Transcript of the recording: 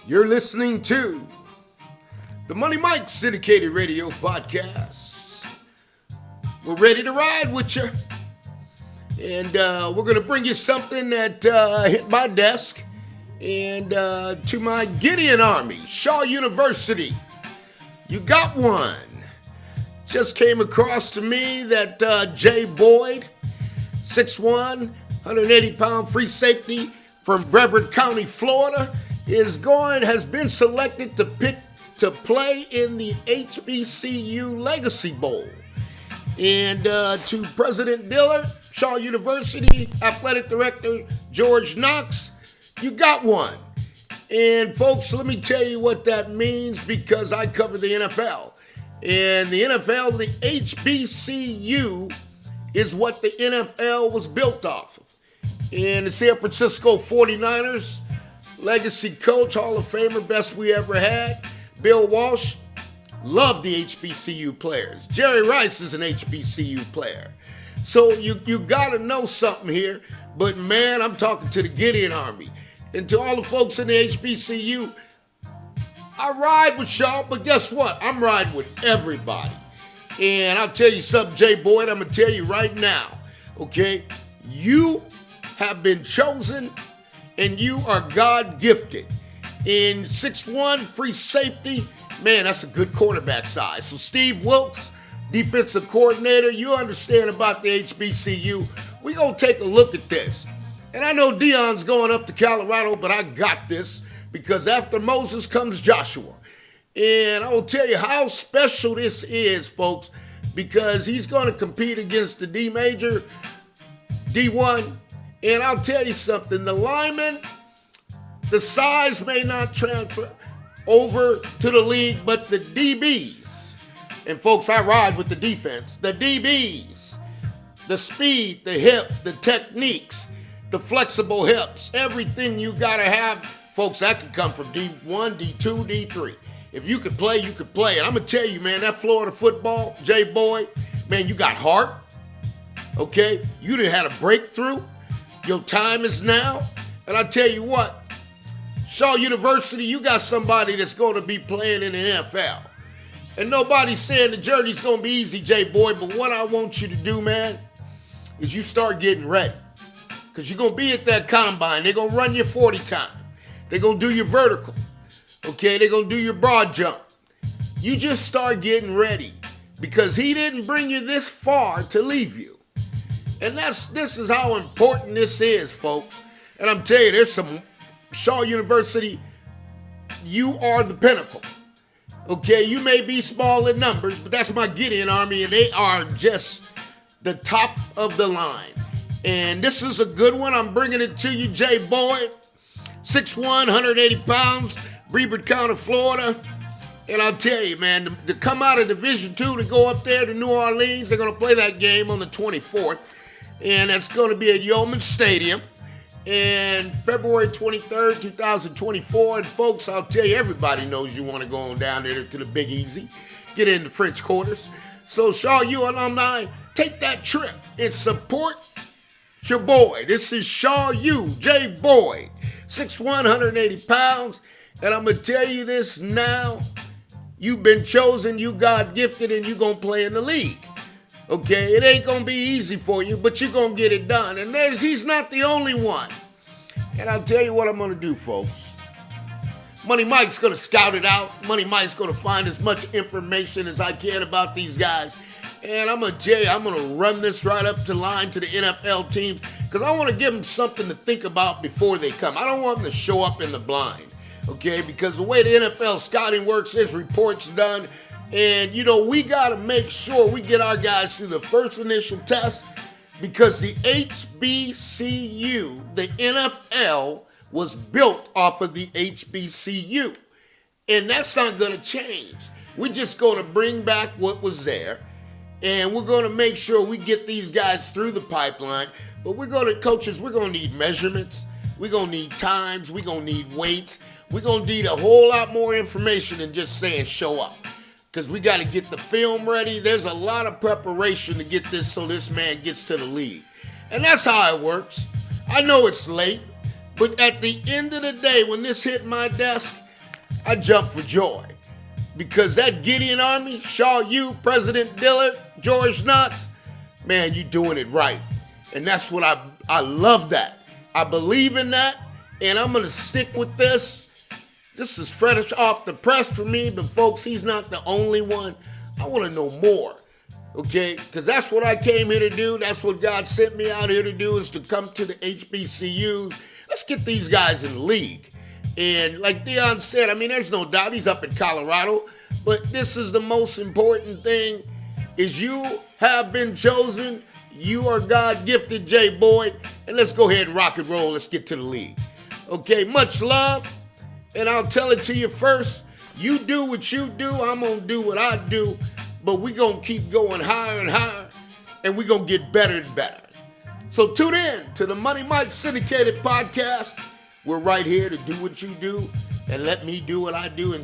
You're listening to the Money Mike Syndicated Radio Podcast. We're ready to ride with you. And we're going to bring you something that hit my desk and to my Gideon Army, Shaw University. You got one. Just came across to me that Jay Boyd, 6'1", 180-pound free safety from Brevard County, Florida, has been selected to play in the HBCU Legacy Bowl. And to President Dillard, Shaw University Athletic Director George Knox, you got one. And folks, let me tell you what that means because I cover the NFL. And the NFL, the HBCU, is what the NFL was built off of. And the San Francisco 49ers, legacy coach, Hall of Famer, best we ever had, Bill Walsh, loved the HBCU players. Jerry Rice is an HBCU player. So you got to know something here. But man, I'm talking to the Gideon Army. And to all the folks in the HBCU, I ride with y'all, but guess what? I'm riding with everybody. And I'll tell you something, Jay Boyd, I'm going to tell you right now, okay? You have been chosen and you are God-gifted. In 6'1", free safety, man, that's a good quarterback size. So Steve Wilkes, defensive coordinator, you understand about the HBCU. We're going to take a look at this. And I know Dion's going up to Colorado, but I got this because after Moses comes Joshua. And I'll tell you how special this is, folks, because he's going to compete against the D-Major, D1. And I'll tell you something, the linemen, the size may not transfer over to the league, but the DBs, and folks, I ride with the defense, the DBs, the speed, the hip, the techniques, the flexible hips, everything you got to have, folks, that could come from D1, D2, D3. If you could play, you could play. And I'm going to tell you, man, that Florida football, Jay Boyd, man, you got heart, okay? You done had a breakthrough. Your time is now. And I tell you what, Shaw University, you got somebody that's going to be playing in the NFL. And nobody's saying the journey's going to be easy, Jay Boyd, but what I want you to do, man, is you start getting ready. Because you're going to be at that combine. They're going to run your 40 time. They're going to do your vertical. Okay, they're going to do your broad jump. You just start getting ready because he didn't bring you this far to leave you. And this is how important this is, folks. And I'm telling you, there's some Shaw University, you are the pinnacle. Okay, you may be small in numbers, but that's my Gideon Army, and they are just the top of the line. And this is a good one. I'm bringing it to you, Jay Boyd, 6'1", 180 pounds, Brevard County, Florida. And I'll tell you, man, to come out of Division II to go up there to New Orleans, they're going to play that game on the 24th. And that's going to be at Yeoman Stadium. And February 23rd, 2024. And folks, I'll tell you, everybody knows you want to go on down there to the Big Easy. Get in the French Quarters. So Shaw U alumni, take that trip and support your boy. This is Shaw U, Jay Boyd, 6'1", 180 pounds. And I'm going to tell you this now. You've been chosen, you God-gifted, and you're going to play in the league. Okay, it ain't going to be easy for you, but you're going to get it done. And he's not the only one. And I'll tell you what I'm going to do, folks. Money Mike's going to scout it out. Money Mike's going to find as much information as I can about these guys. And I'm going to tell you, I'm going to run this right up to line to the NFL teams because I want to give them something to think about before they come. I don't want them to show up in the blind, okay? Because the way the NFL scouting works, there's reports done. And, we got to make sure we get our guys through the first initial test because the HBCU, the NFL, was built off of the HBCU. And that's not going to change. We're just going to bring back what was there. And we're going to make sure we get these guys through the pipeline. But coaches, we're going to need measurements. We're going to need times. We're going to need weights. We're going to need a whole lot more information than just saying show up. Because we got to get the film ready. There's a lot of preparation to get this so this man gets to the league. And that's how it works. I know it's late, but at the end of the day, when this hit my desk, I jump for joy. Because that Gideon Army, Shaw U, President Dillard, George Knox, man, you doing it right. And that's what I love that. I believe in that, and I'm going to stick with this. This is fresh off the press for me, but folks, he's not the only one. I want to know more, okay? Because that's what I came here to do. That's what God sent me out here to do, is to come to the HBCUs. Let's get these guys in the league. And like Dion said, I mean, there's no doubt he's up in Colorado, but this is the most important thing, is you have been chosen. You are God-gifted, Jay Boyd, and let's go ahead and rock and roll. Let's get to the league. Okay, much love, and I'll tell it to you first. You do what you do, I'm going to do what I do, but we're going to keep going higher and higher, and we're going to get better and better. So tune in to the Money Mike Syndicated Podcast. We're right here to do what you do, and let me do what I do. And